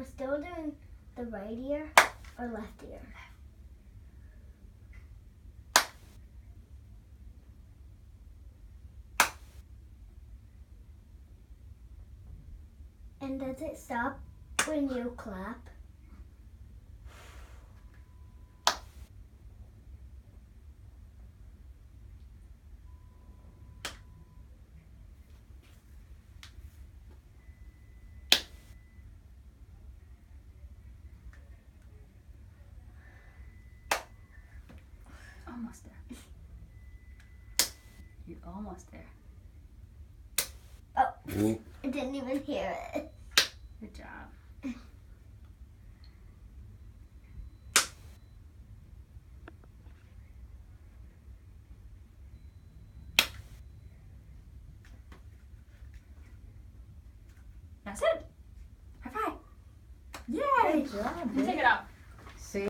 We're still doing the right ear or left ear. And does it stop when you clap? Almost there. You're almost there. Oh, I didn't even hear it. Good job. That's it. High five. Yay! Good job, Take it off.